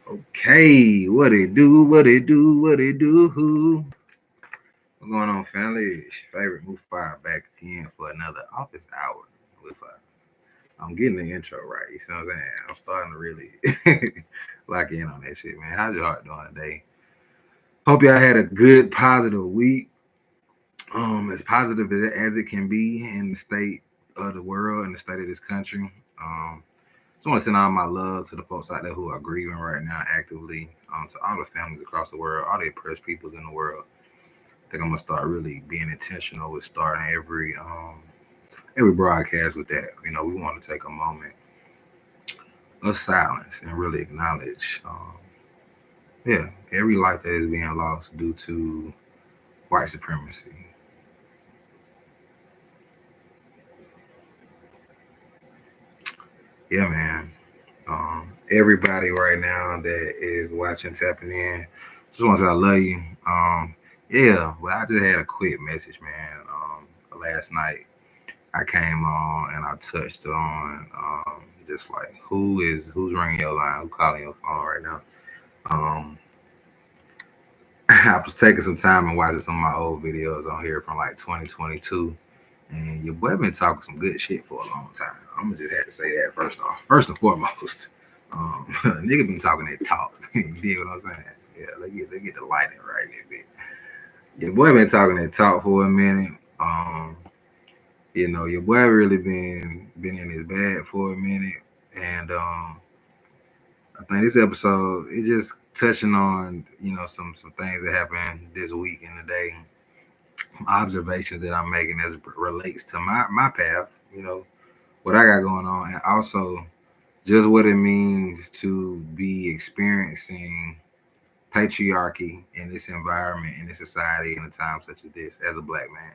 Okay, what it do, what it do, what it do. What's going on, family? It's your favorite Mufa back again for another office hour with I'm getting the intro right, you see what I'm saying? I'm starting to really lock in on that shit, man. How's your heart doing today? Hope y'all had a good, positive week. As positive as it can be in the state of the world and the state of this country. Just want to send all my love to the folks out there who are grieving right now actively, to all the families across the world, all the oppressed peoples in the world. I think I'm gonna start really being intentional with starting every broadcast with that. We want to take a moment of silence and really acknowledge, yeah, every life that is being lost due to white supremacy. Yeah, man. Everybody right now that is watching, tapping in, just want to say I love you. Yeah, well, I just had a quick message, man. Last night I came on and I touched on just like who's ringing your line, who calling your phone right now. Um, I was taking some time and watching some of my old videos on here from like 2022, and your boy been talking some good shit for a long time. I'm gonna just have to say that first off, first and foremost. Nigga been talking that talk. You dig what I'm saying? Yeah, they get the lighting right there, bit. Your boy been talking that talk for a minute. Your boy really been in his bag for a minute, and I think this episode it just touching on some things that happened this week and today, some observations that I'm making as it relates to my path. What I got going on, and also just what it means to be experiencing patriarchy in this environment, in this society, in a time such as this, as a black man.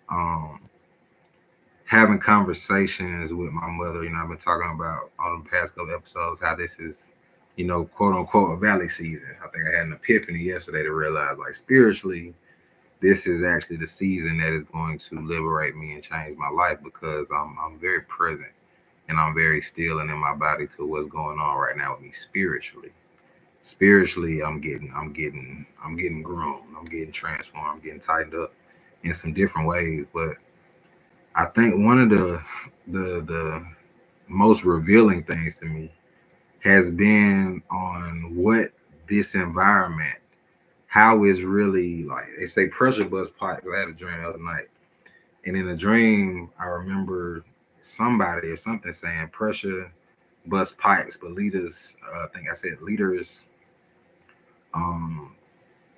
Um, Having conversations with my mother, I've been talking about on the past couple episodes how this is, quote unquote, a valley season. I think I had an epiphany yesterday to realize, like, spiritually, this is actually the season that is going to liberate me and change my life because I'm very present and I'm very still and in my body to what's going on right now with me spiritually. Spiritually, I'm getting grown. I'm getting transformed. I'm getting tightened up in some different ways. But I think one of the most revealing things to me has been on what this environment, how it's really like they say pressure bust pipes. I had a dream the other night, and in the dream, I remember somebody or something saying pressure bust pipes, but leaders, I think I said leaders. Um,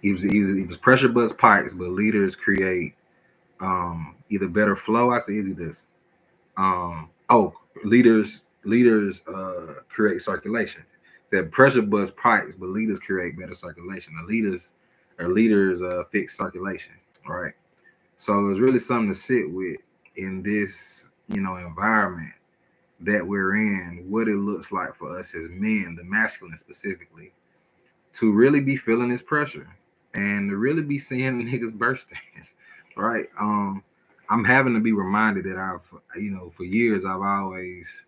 it was pressure bust pipes, but leaders create either better flow. I say easy this. Oh, leaders create circulation. Said pressure bust pipes, but leaders create better circulation. The leaders fix circulation, right? So it's really something to sit with in this environment that we're in. What it looks like for us as men, the masculine specifically, to really be feeling this pressure and to really be seeing the niggas bursting, right? I'm having to be reminded that for years, I've always,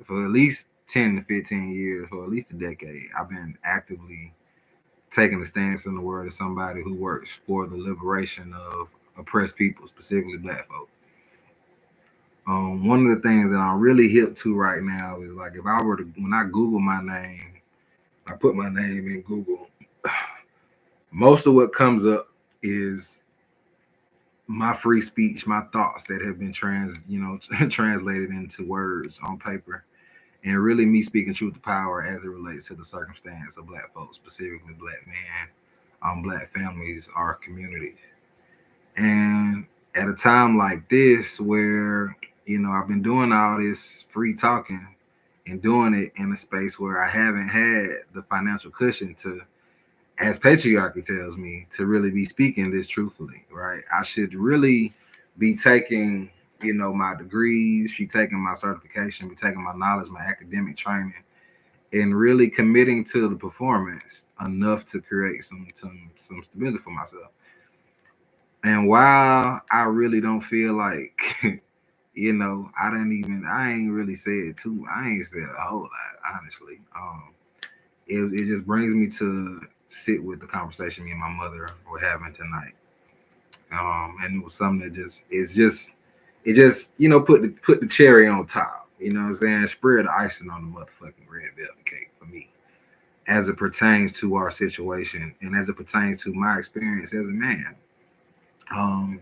for at least 10 to 15 years, or at least a decade, I've been actively taking a stance in the world as somebody who works for the liberation of oppressed people, specifically black folk. One of the things that I'm really hip to right now is like if I were to, when I Google my name, I put my name in Google, most of what comes up is my free speech, my thoughts that have been translated into words on paper, and really me speaking truth to power as it relates to the circumstance of black folks, specifically black men, black families, our communities. And at a time like this, where I've been doing all this free talking and doing it in a space where I haven't had the financial cushion to, as patriarchy tells me, to really be speaking this truthfully, right? I should really be taking, my degrees, be taking my certification, be taking my knowledge, my academic training, and really committing to the performance enough to create some stability for myself. And while I really don't feel like, I ain't really said too, I ain't said a whole lot, honestly. it just brings me to sit with the conversation me and my mother were having tonight. And it was something that it just put the cherry on top. You know what I'm saying? Spread the icing on the motherfucking red velvet cake for me, as it pertains to our situation and as it pertains to my experience as a man. Um,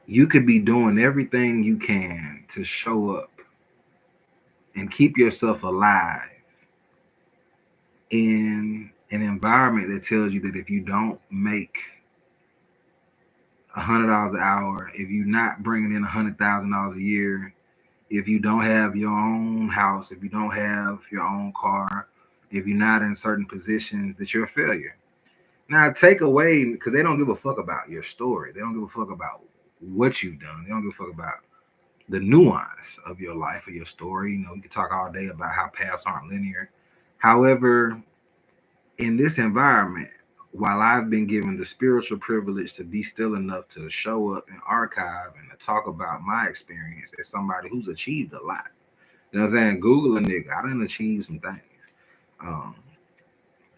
you could be doing everything you can to show up and keep yourself alive in an environment that tells you that if you don't make $100 an hour, if you're not bringing in $100,000 a year, if you don't have your own house, if you don't have your own car, if you're not in certain positions, that you're a failure. Now, take away, because they don't give a fuck about your story. They don't give a fuck about what you've done. They don't give a fuck about the nuance of your life or your story. You know, you can talk all day about how paths aren't linear. However, in this environment, while I've been given the spiritual privilege to be still enough to show up and archive and to talk about my experience as somebody who's achieved a lot. You know what I'm saying? Google a nigga. I done achieved some things. Um,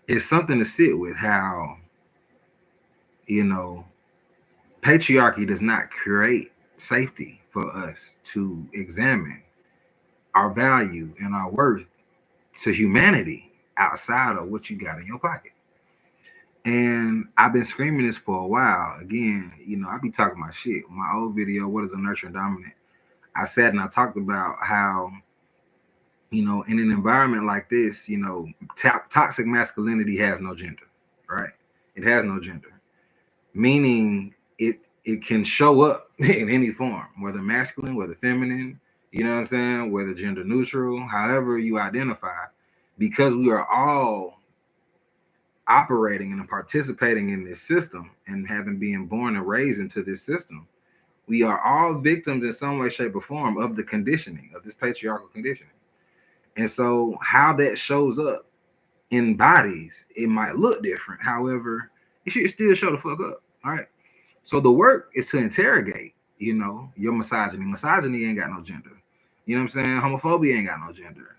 it's something to sit with how, you know, patriarchy does not create safety for us to examine our value and our worth to humanity outside of what you got in your pocket. And I've been screaming this for a while. Again, you know, I be talking my shit. My old video, What is a Nurturing Dominant? I sat and I talked about how, you know, in an environment like this, you know, toxic masculinity has no gender, right? It has no gender, meaning it can show up in any form, whether masculine, whether feminine, you know what I'm saying, whether gender neutral, however you identify, because we are all operating and participating in this system and having been born and raised into this system. We are all victims in some way, shape, or form of the conditioning, of this patriarchal conditioning. And so how that shows up in bodies, it might look different. However, it should still show the fuck up. All right. So the work is to interrogate, you know, your misogyny. Misogyny ain't got no gender. You know what I'm saying? Homophobia ain't got no gender.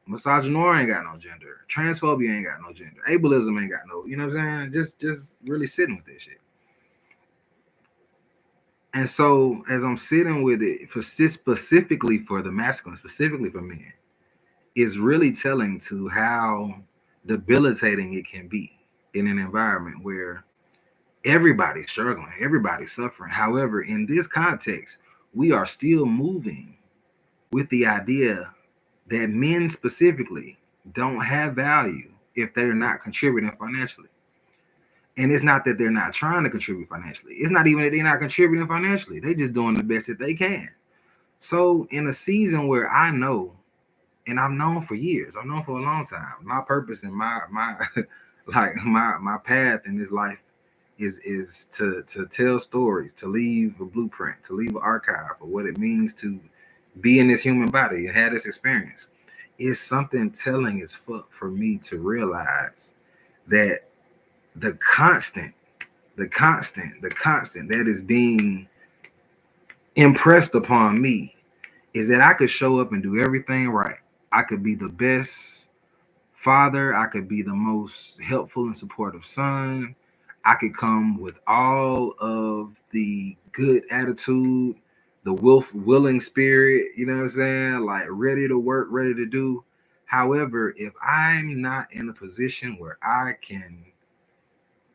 Misogynoir ain't got no gender. Transphobia ain't got no gender. Ableism ain't got no, you know what I'm saying? Just really sitting with this shit. And so as I'm sitting with it, for specifically for the masculine, specifically for men, it's really telling to how debilitating it can be in an environment where everybody's struggling, everybody's suffering. However, in this context, we are still moving with the idea that men specifically don't have value if they're not contributing financially. And it's not that they're not trying to contribute financially. It's not even that they're not contributing financially. They're just doing the best that they can. So in a season where I know, and I've known for years, I've known for a long time, my purpose and my like my path in this life is to tell stories, to leave a blueprint, to leave an archive of what it means to be in this human body and have this experience. It's something telling as fuck for me to realize that the constant that is being impressed upon me is that I could show up and do everything right. I could be the best father. I could be the most helpful and supportive son. I could come with all of the good attitude, the willing spirit, you know what I'm saying? Like ready to work, ready to do. However, if I'm not in a position where I can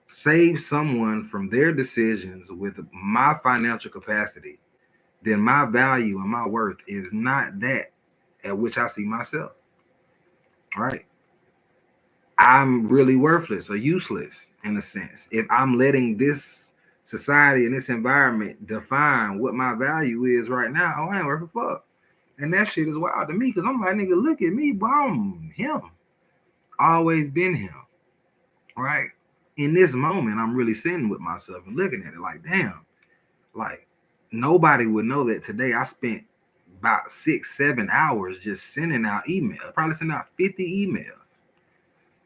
save someone from their decisions with my financial capacity, then my value and my worth is not that at which I see myself. Right? I'm really worthless or useless in a sense if I'm letting this society and this environment define what my value is right now. Oh, I ain't worth a fuck. And that shit is wild to me because I'm like, nigga, look at me, but I'm him. Always been him. Right? In this moment, I'm really sitting with myself and looking at it like, damn, like nobody would know that today I spent about 6-7 hours just sending out emails, probably sending out 50 emails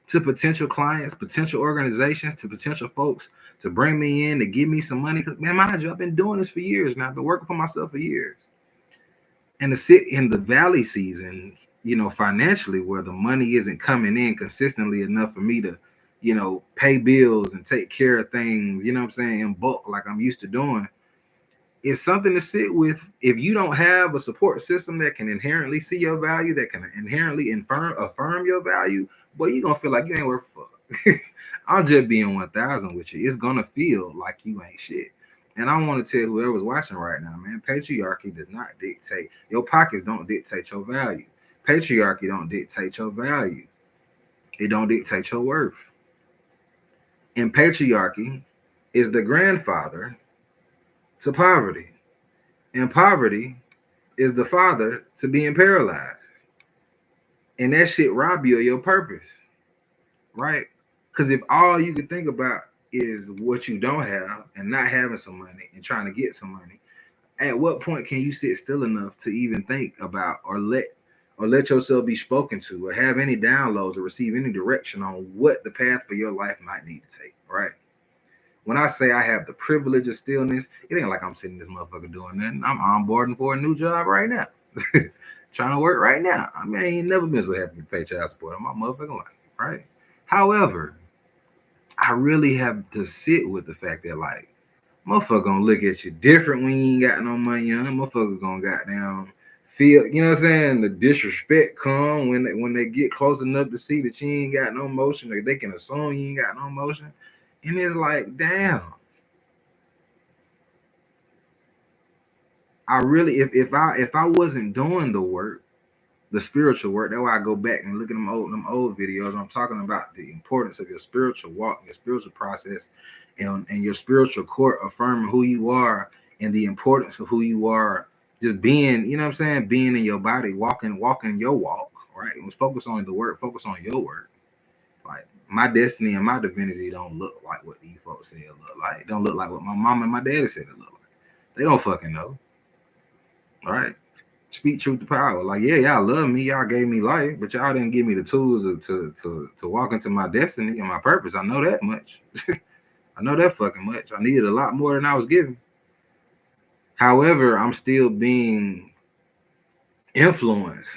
to potential clients, potential organizations, to potential folks to bring me in, to give me some money. Because, man, mind you, I've been doing this for years now. I've been working for myself for years. And to sit in the valley season, financially, where the money isn't coming in consistently enough for me to, pay bills and take care of things, what I'm saying, in bulk like I'm used to doing, it's something to sit with. If you don't have a support system that can inherently see your value, that can inherently affirm your value, boy, you're gonna feel like you ain't worth a fuck. I'm just being 1,000 with you. It's gonna feel like you ain't shit. And I want to tell whoever's watching right now, man, patriarchy does not dictate your pockets, don't dictate your value. Patriarchy don't dictate your value. It don't dictate your worth. And patriarchy is the grandfather to poverty. And poverty is the father to being paralyzed. And that shit rob you of your purpose, right? Because if all you can think about is what you don't have and not having some money and trying to get some money, at what point can you sit still enough to even think about or let yourself be spoken to or have any downloads or receive any direction on what the path for your life might need to take, right? When I say I have the privilege of stillness, it ain't like I'm sitting this motherfucker doing nothing. I'm onboarding for a new job right now. Trying to work right now. I mean, I ain't never been so happy to pay child support in my motherfucking life, right? However, I really have to sit with the fact that, like, motherfucker gonna look at you different when you ain't got no money on. Motherfucker gonna goddamn feel, you know what I'm saying? The disrespect come when they get close enough to see that you ain't got no motion, or they can assume you ain't got no motion. And it's like, damn. I really, if I wasn't doing the work, the spiritual work, that's why I go back and look at them old videos. I'm talking about the importance of your spiritual walk, your spiritual process, and your spiritual core affirming who you are and the importance of who you are. Just being, you know what I'm saying, being in your body, walking your walk, right? It was focus on the work, focus on your work. Like my destiny and my divinity don't look like what these folks say it look like. It don't look like what my mom and my daddy said it look like. They don't fucking know, right? Speak truth to power. Like, yeah, y'all love me, y'all gave me life, but y'all didn't give me the tools to walk into my destiny and my purpose. I know that much. I know that fucking much. I needed a lot more than I was given. However, I'm still being influenced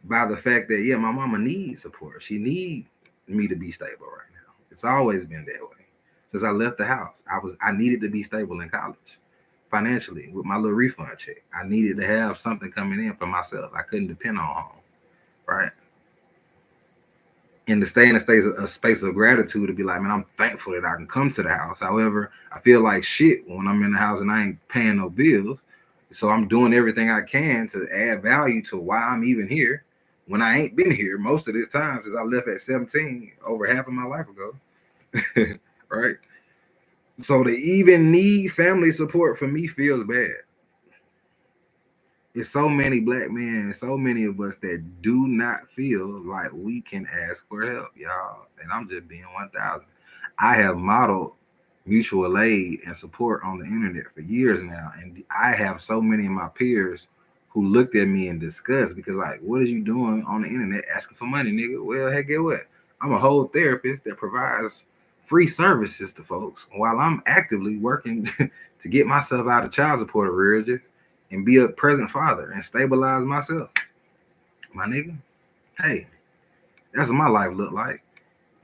by the fact that, yeah, my mama needs support. She needs me to be stable right now. It's always been that way. Since I left the house, I needed to be stable in college financially with my little refund check. I needed to have something coming in for myself. I couldn't depend on home, right? And to stay in a space of gratitude to be like, man, I'm thankful that I can come to the house. However, I feel like shit when I'm in the house and I ain't paying no bills. So I'm doing everything I can to add value to why I'm even here when I ain't been here most of this time since I left at 17, over half of my life ago. Right? So to even need family support for me feels bad. There's so many black men, so many of us that do not feel like we can ask for help, y'all. And I'm just being 1,000. I have modeled mutual aid and support on the internet for years now. And I have so many of my peers who looked at me in disgust because, like, what is you doing on the internet asking for money, nigga? Well, heck, get what? I'm a whole therapist that provides free services to folks while I'm actively working to get myself out of child support arrearages and be a present father and stabilize myself. My nigga, hey, that's what my life looked like,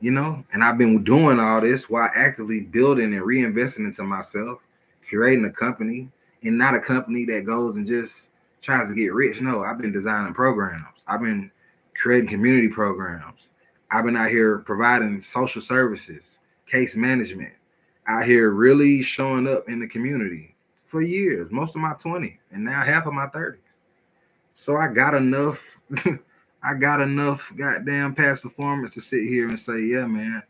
you know? And I've been doing all this while actively building and reinvesting into myself, creating a company, and not a company that goes and just tries to get rich. No, I've been designing programs. I've been creating community programs. I've been out here providing social services, case management, out here really showing up in the community for years, most of my 20s, and now half of my 30s. So I got enough, I got enough goddamn past performance to sit here and say, yeah, man,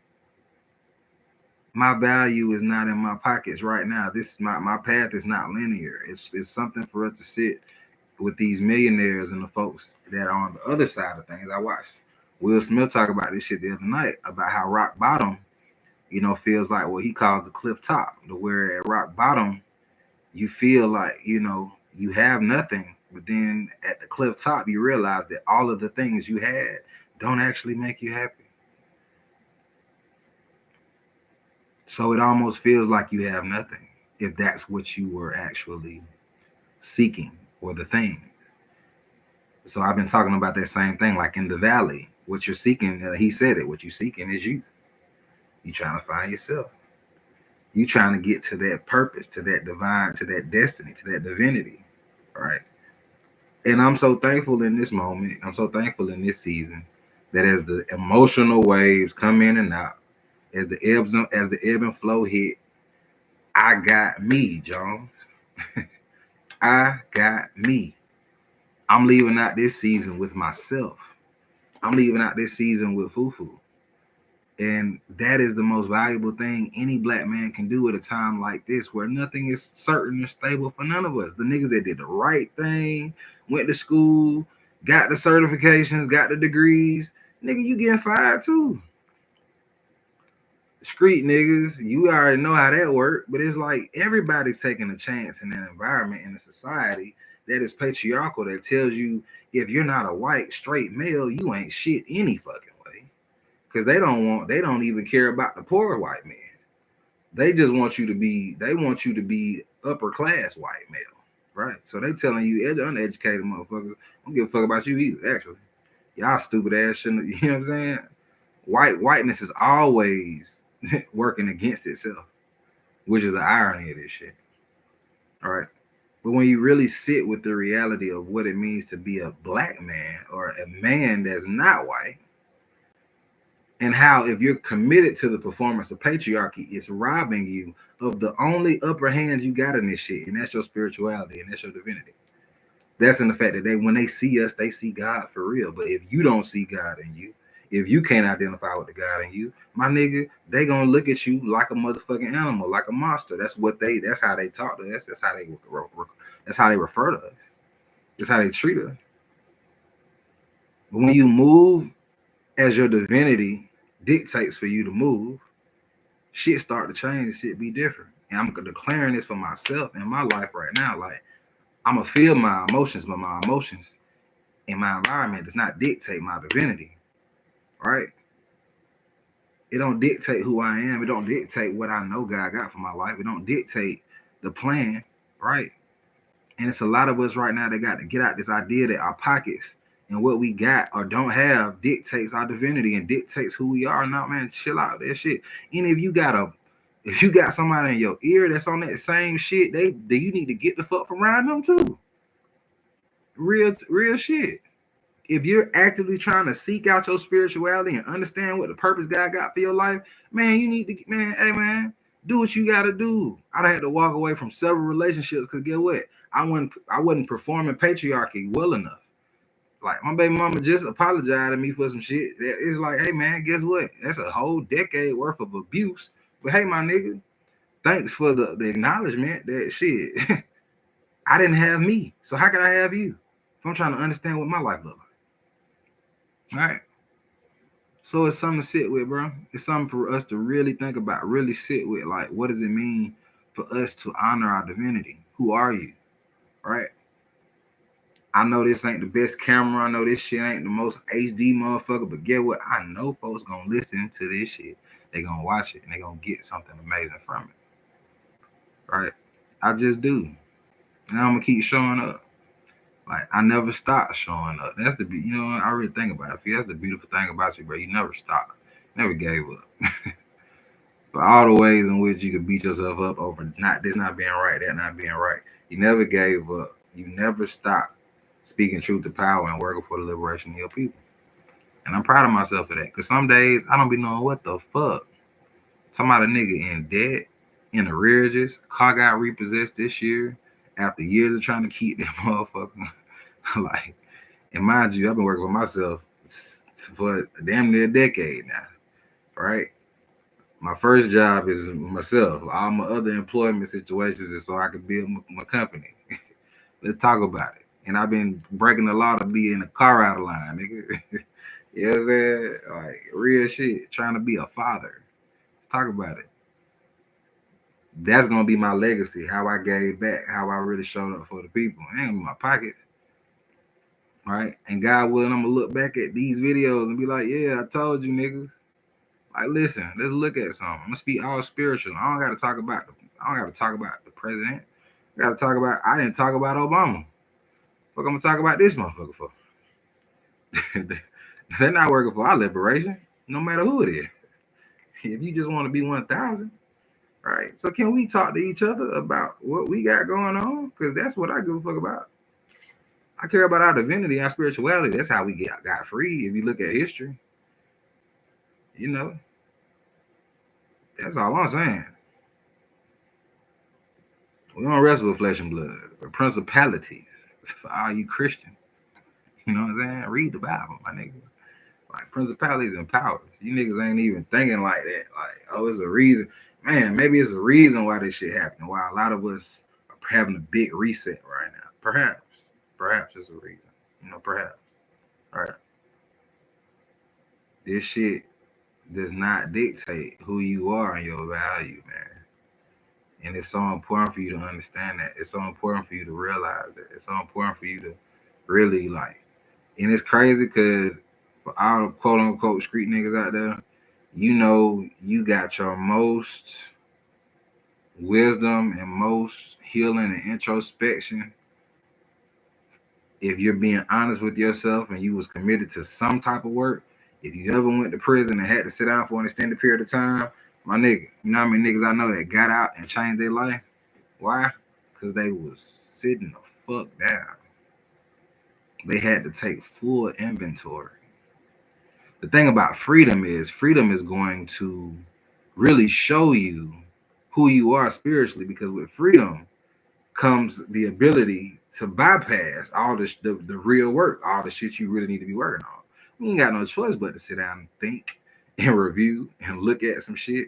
my value is not in my pockets right now. This is my path is not linear. It's something for us to sit with these millionaires and the folks that are on the other side of things. I watched Will Smith talk about this shit the other night about how rock bottom, feels like what he calls the cliff top, to where at rock bottom you feel like, you have nothing, but then at the cliff top you realize that all of the things you had don't actually make you happy. So it almost feels like you have nothing if that's what you were actually seeking, or the thing. So I've been talking about that same thing, like in the valley. What you're seeking, he said it. What you're seeking is you. You trying to find yourself. You trying to get to that purpose, to that divine, to that destiny, to that divinity, right? And I'm so thankful in this moment. I'm so thankful in this season that as the emotional waves come in and out, as the ebb and flow hit, I got me, Jones. I got me. I'm leaving out this season with myself. I'm leaving out this season with Fufu. And that is the most valuable thing any black man can do at a time like this, where nothing is certain or stable for none of us. The niggas that did the right thing, went to school, got the certifications, got the degrees, nigga, you getting fired too. Street niggas, you already know how that works, but it's like everybody's taking a chance in an environment, in a society that is patriarchal, that tells you if you're not a white straight male, you ain't shit any fucking way. Because they don't even care about the poor white man. They want you to be upper class white male. Right. So they telling you uneducated motherfuckers don't give a fuck about you either, actually. Y'all stupid ass shouldn't, you know what I'm saying? Whiteness is always working against itself, which is the irony of this shit. All right. But when you really sit with the reality of what it means to be a black man or a man that's not white, and how if you're committed to the performance of patriarchy, it's robbing you of the only upper hand you got in this shit, and that's your spirituality and that's your divinity. That's in the fact that when they see us, they see God for real. But if you don't see God in you, if you can't identify with the God in you, my nigga, they gonna look at you like a motherfucking animal, like a monster. That's how they talk to us. That's how they refer to us. That's how they treat us. But when you move as your divinity dictates for you to move, shit start to change, shit be different. And I'm declaring this for myself in my life right now. Like, I'm gonna feel my emotions, but my emotions in my environment does not dictate my divinity, right? It don't dictate who I am. It don't dictate what I know God got for my life. It don't dictate the plan, right? And it's a lot of us right now that got to get out this idea that our pockets and what we got or don't have dictates our divinity and dictates who we are. Now, man, chill out that shit. And if you got somebody in your ear that's on that same shit, you need to get the fuck from around them too. Real shit. If you're actively trying to seek out your spirituality and understand what the purpose God got for your life, man, you need to, man, hey, man, do what you got to do. I had to walk away from several relationships because get what? I wasn't performing patriarchy well enough. Like, my baby mama just apologized to me for some shit. It's like, hey, man, guess what? That's a whole decade worth of abuse. But hey, my nigga, thanks for the acknowledgement that shit. I didn't have me. So how can I have you? If I'm trying to understand what my life looks like. All right. So it's something to sit with, bro. It's something for us to really think about, really sit with. Like, what does it mean for us to honor our divinity? Who are you? Right? I know this ain't the best camera. I know this shit ain't the most HD motherfucker, but get what? I know folks gonna listen to this shit. They gonna watch it and they gonna get something amazing from it. Right? I just do. And I'm gonna keep showing up. Like, I never stop showing up. That's I really think about it. That's the beautiful thing about you, bro. You never stop. Never gave up. For all the ways in which you could beat yourself up over this not being right, that not being right. You never gave up. You never stopped speaking truth to power and working for the liberation of your people. And I'm proud of myself for that. Because some days I don't be knowing what the fuck. Talking about a nigga in debt, in arrearages, car got repossessed this year after years of trying to keep that motherfucker. Like, and mind you, I've been working for myself for damn near a decade now, right? My first job is myself. All my other employment situations is so I can build my company. Let's talk about it. And I've been breaking the law to be in a car out of line, nigga. You know what I'm saying? Like, real shit. Trying to be a father. Let's talk about it. That's gonna be my legacy. How I gave back. How I really showed up for the people. It ain't in my pocket. Right? And God willing, I'm gonna look back at these videos and be like, yeah, I told you, niggas. Like, listen, let's look at something. I'm gonna speak all spiritual. I don't gotta talk about the president. I didn't talk about Obama. What I'm gonna talk about this motherfucker for? They're not working for our liberation, no matter who it is. If you just want to be 1,000, right? So can we talk to each other about what we got going on? Because that's what I give a fuck about. I care about our divinity, our spirituality. That's how we got free. If you look at history, you know, that's all I'm saying. We don't wrestle with flesh and blood, but principalities for all you Christians. You know what I'm saying? Read the Bible, my nigga. Like principalities and powers. You niggas ain't even thinking like that. Like, oh, it's a reason. Man, maybe it's a reason why this shit happened. Why a lot of us are having a big reset right now. Perhaps. Perhaps it's a reason. You know, perhaps. Right. This shit does not dictate who you are and your value, man. And it's so important for you to understand that. It's so important for you to realize that. It's so important for you to really like. And it's crazy because for all the quote unquote street niggas out there, you know you got your most wisdom and most healing and introspection if you're being honest with yourself and you was committed to some type of work. If you ever went to prison and had to sit down for an extended period of time, my nigga, you know how many niggas I know that got out and changed their life? Why? Because they was sitting the fuck down. They had to take full inventory. The thing about freedom is going to really show you who you are spiritually, because with freedom comes the ability to bypass all the real work, all the shit you really need to be working on. You ain't got no choice but to sit down and think and review and look at some shit.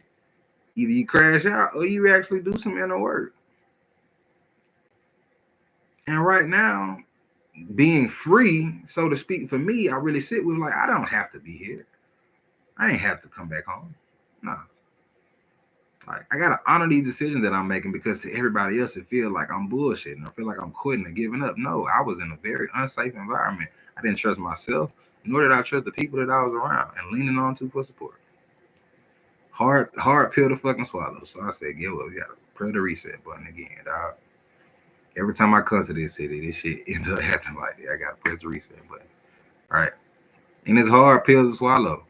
Either you crash out or you actually do some inner work. And right now, being free, so to speak, for me, I really sit with like, I don't have to be here. I ain't have to come back home. No. Like, I gotta honor these decisions that I'm making, because to everybody else it feels like I'm bullshitting. I feel like I'm quitting and giving up. No, I was in a very unsafe environment. I didn't trust myself, nor did I trust the people that I was around and leaning on to for support. Hard pill to fucking swallow. So I said, "Yo, we gotta press the reset button again, dog." Every time I come to this city, this shit ends up happening like that. I gotta press the reset button. All right. And it's hard pills to swallow.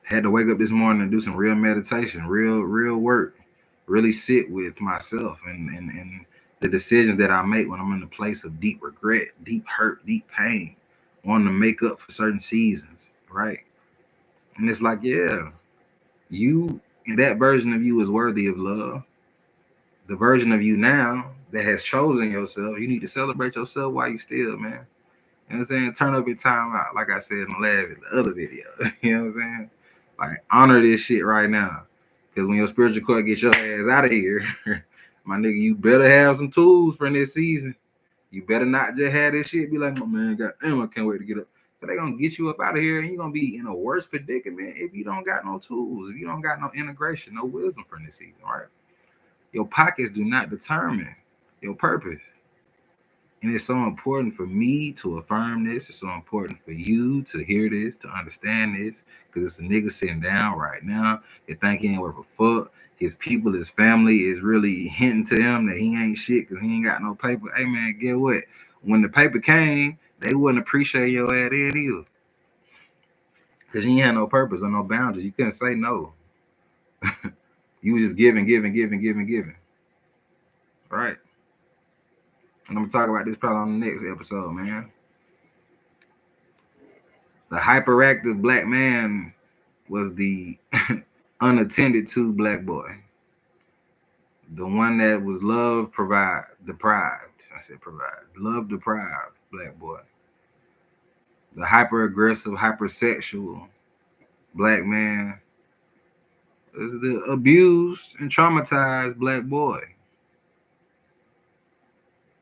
Had to wake up this morning and do some real meditation, real work, really sit with myself and the decisions that I make when I'm in a place of deep regret, deep hurt, deep pain, wanting to make up for certain seasons, right? And it's like, yeah, you, that version of you is worthy of love. The version of you now that has chosen yourself, you need to celebrate yourself while you still, man. You know what I'm saying? Turn up your time out, like I said in the other video. You know what I'm saying? Like, honor this shit right now. Because when your spiritual court get your ass out of here, my nigga, you better have some tools for this season. You better not just have this shit be like, oh, man, goddamn, I can't wait to get up. But they gonna get you up out of here, and you're gonna be in a worse predicament if you don't got no tools, if you don't got no integration, no wisdom for this season, right? Your pockets do not determine your purpose. And it's so important for me to affirm this. It's so important for you to hear this, to understand this, because it's a nigga sitting down right now. They think he ain't worth a fuck. His people, his family is really hinting to him that he ain't shit because he ain't got no paper. Hey, man, get what? When the paper came, they wouldn't appreciate your ass then either. Because you ain't had no purpose or no boundaries. You couldn't say no. You was just giving. Right? And I'm going to talk about this probably on the next episode, man. The hyperactive black man was the unattended to black boy. The one that was deprived. I said provide. Love deprived black boy. The hyper aggressive, hypersexual black man is the abused and traumatized black boy.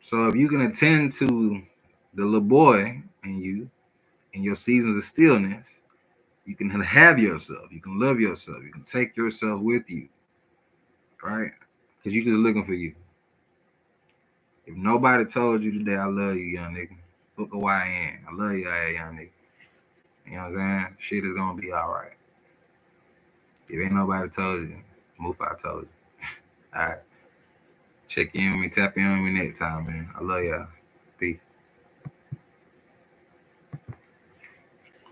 So if you can attend to the little boy in you, in your seasons of stillness, you can have yourself, you can love yourself, you can take yourself with you, right? Because you're just looking for you. If nobody told you today, I love you, young nigga, book a YN. I love you, young nigga. You know what I'm saying? Shit is gonna be all right. If ain't nobody told you, Mufa told you. All right. Check in with me, tap in with me next time, man. I love y'all. Peace.